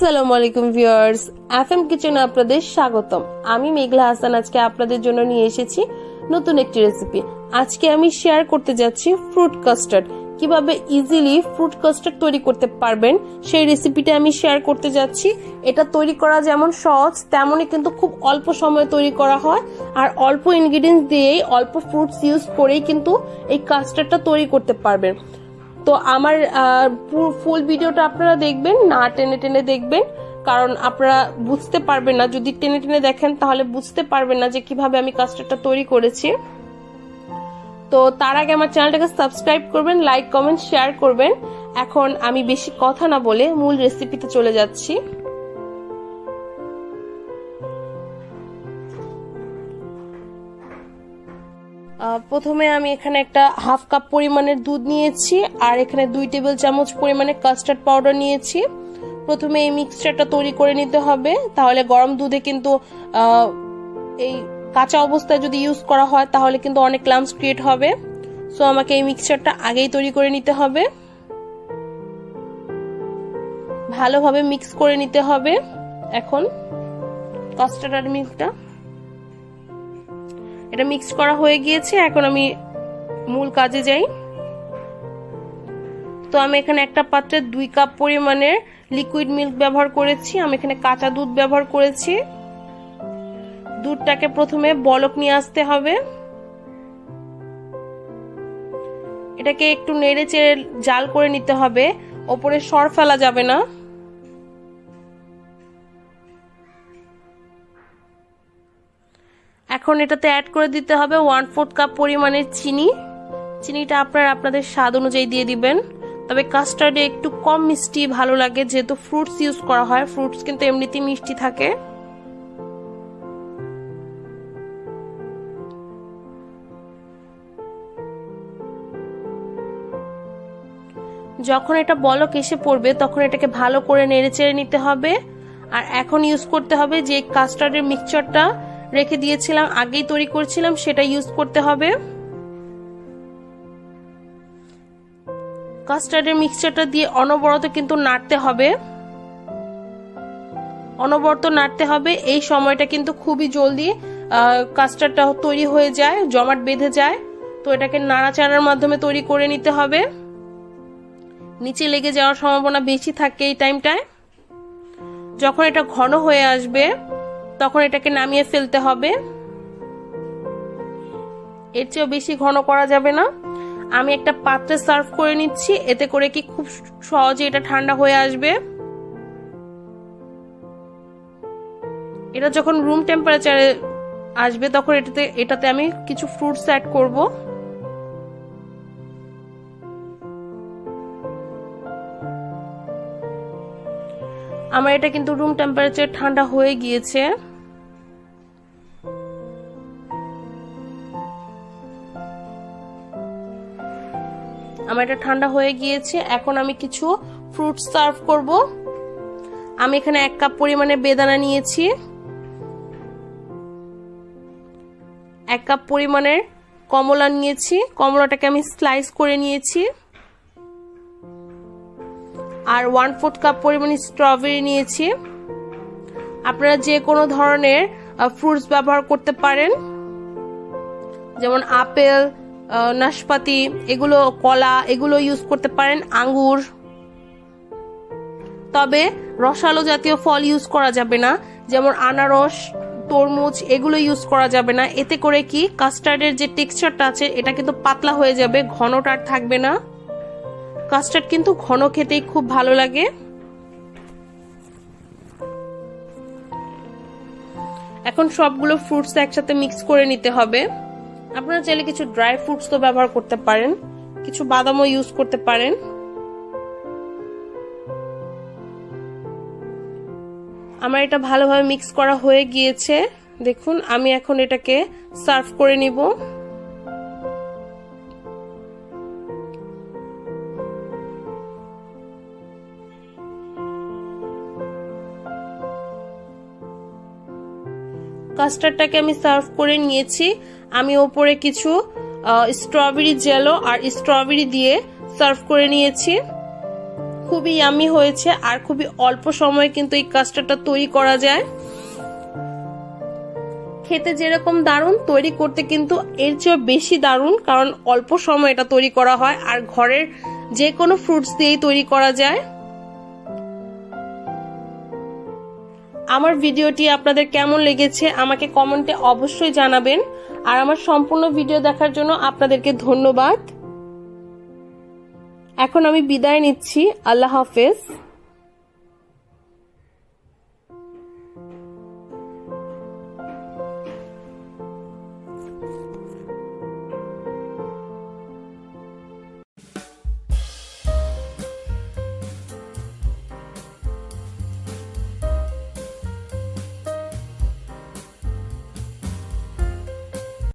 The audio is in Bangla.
আসসালামু আলাইকুম ভিউয়ার্স, এফএম কিচেনে আপনাদের স্বাগতম। আমি মেঘলা হাসান আজকে আপনাদের জন্য নিয়ে এসেছি নতুন একটি রেসিপি। আজকে আমি শেয়ার করতে যাচ্ছি ফ্রুট কাস্টার্ড। কিভাবে ইজিলি ফ্রুট কাস্টার্ড তৈরি করতে পারবেন সেই রেসিপিটা আমি শেয়ার করতে যাচ্ছি। এটা তৈরি করা যেমন সহজ তেমনই কিন্তু খুব অল্প সময়ে তৈরি করা হয়, আর অল্প ইনগ্রিডিয়েন্টস দিয়েই অল্প ফ্রুটস ইউজ করেই কিন্তু এই কাস্টার্ডটা তৈরি করতে পারবেন। তো আমার ফুল ভিডিওটা আপনারা দেখবেন, না টেনে টেনে দেখবেন, কারণ আপনারা বুঝতে পারবেন না। যদি টেনে টেনে দেখেন তাহলে বুঝতে পারবেন না যে কিভাবে আমি কাস্টার্ডটা তৈরি করেছি। তো তার আগে আমার চ্যানেলটাকে সাবস্ক্রাইব করবেন, লাইক কমেন্ট শেয়ার করবেন। এখন আমি বেশি কথা না বলে মূল রেসিপিতে চলে যাচ্ছি। প্রথমে আমি এখানে একটা হাফ কাপ পরিমাণের দুধ নিয়েছি, আর এখানে 2 টেবিল চামচ পরিমাণে কাস্টার্ড পাউডার নিয়েছি। প্রথমে এই মিক্সচারটা তৈরি করে নিতে হবে, তাহলে গরম দুধে কিন্তু এই কাঁচা অবস্থায় যদি ইউজ করা হয় তাহলে কিন্তু অনেক লাম্পস ক্রিয়েট হবে। সো আমাকে এই মিক্সচারটা আগেই তৈরি করে নিতে হবে, ভালোভাবে মিক্স করে নিতে হবে। এখন কাস্টার্ড আর মিল্কটা এটা মিক্স করা হয়ে গিয়েছে, এখন আমি মূল কাজে যাই। তো আমি এখানে একটা পাত্রে 2 কাপ পরিমাণের লিকুইড মিল্ক ব্যবহার করেছি। আমি এখানে কাঁচা দুধ ব্যবহার করেছি। দুধটাকে প্রথমে বলক নিয়ে আসতে হবে, এটাকে একটু নেড়ে চেড়ে জাল করে নিতে হবে, ওপরে সর ফেলা যাবে না। এখন এটাতে অ্যাড করে দিতে হবে 1/4 কাপ পরিমাণের চিনি। চিনিটা আপনারা আপনাদের স্বাদ অনুযায়ী দিয়ে দিবেন, তবে কাস্টার্ডে একটু কম মিষ্টি ভালো লাগে, যেহেতু ফ্রুটস ইউজ করা হয়। ফ্রুটস কিন্তু এমনিতেই মিষ্টি থাকে। যখন এটা বলক এসে পড়বে তখন এটাকে ভালো করে নেড়ে চেড়ে নিতে হবে। আর এখন ইউজ করতে হবে যে কাস্টার্ডের মিক্সচারটা রেখে দিয়েছিলাম, আগেই তৈরি করেছিলাম, সেটা ইউজ করতে হবে। কাস্টার্ডের মিক্সচারটা দিয়ে অনবরত কিন্তু নাড়তে হবে, অনবরত নাড়তে হবে। এই সময়টা কিন্তু খুবই জলদি কাস্টার্ডটা তৈরি হয়ে যায়, জমাট বেঁধে যায়। তো এটাকে নাড়াচাড়ার মাধ্যমে তৈরি করে নিতে হবে, নিচে লেগে যাওয়ার সম্ভাবনা বেশি থাকে এই টাইমটায়। যখন এটা ঘন হয়ে আসবে তখন এটাকে নামিয়ে ফেলতে হবে, এর চেয়েও বেশি ঘন করা যাবে না। আমি একটা পাত্রে সার্ভ করে নিচ্ছি, এতে করে কি খুব সহজে এটা ঠান্ডা হয়ে আসবে। এটা যখন রুম টেম্পারেচারে আসবে তখন এটাতে আমি কিছু ফ্রুটস অ্যাড করব। আমার এটা কিন্তু রুম টেম্পারেচার ঠান্ডা হয়ে গিয়েছে। আমার এটা ঠান্ডা হয়ে গিয়েছে, এখন আমি কিছু ফ্রুট সার্ভ করব। আমি এখানে 1 কাপ পরিমাণে বেদানা নিয়েছি, 1 কাপ পরিমাণের কমলা নিয়েছি, কমলাটাকে আমি স্লাইস করে নিয়েছি, আর 1/4 কাপ পরিমাণে স্ট্রবেরি নিয়েছি। আপনারা যে কোনো ধরনের ফ্রুটস ব্যবহার করতে পারেন, যেমন আপেল, নাশপাতি, এগুলো, কলা, এগুলো ইউজ করতে পারেন, আঙ্গুর। তবে রসালো জাতীয় ফল ইউজ করা যাবে না, যেমন আনারস, তরমুজ, এগুলো ইউজ করা যাবে না। এতে করে কি কাস্টার্ডের যে টেক্সচারটা আছে এটা কিন্তু পাতলা হয়ে যাবে, ঘনটা আর থাকবে না। কাস্টার্ড কিন্তু ঘন খেতেই খুব ভালো লাগে। এখন সবগুলো ফ্রুটস একসাথে মিক্স করে নিতে হবে। আপনারা চাইলে কিছু ড্রাই ফ্রুটস তো ব্যবহার করতে পারেন, কিছু বাদামও ইউজ করতে পারেন। আমার এটা ভালোভাবে মিক্স করা হয়ে গিয়েছে, দেখুন। আমি এখন এটাকে সার্ভ করে নিব। কাস্টার্ডটাকে আমি সার্ভ করে নিয়েছি। আমি ওপরে কিছু স্ট্রবেরি জেলো আর স্ট্রবেরি দিয়ে সার্ভ করে নিয়েছি। খুবই ইয়ামি হয়েছে আর খুবই অল্প সময়ে কিন্তু এই কাস্টার্ডটা তৈরি করা যায়। খেতে যেরকম দারুণ, তৈরি করতে কিন্তু এর চেয়ে বেশি দারুণ, কারণ অল্প সময় এটা তৈরি করা হয় আর ঘরের যে কোনো ফ্রুটস দিয়েই তৈরি করা যায়। আমার ভিডিওটি আপনাদের কেমন লেগেছে আমাকে কমেন্টে অবশ্যই জানাবেন। আর আমার সম্পূর্ণ ভিডিও দেখার জন্য আপনাদেরকে ধন্যবাদ। এখন আমি বিদায় নিচ্ছি। আল্লাহ হাফেজ।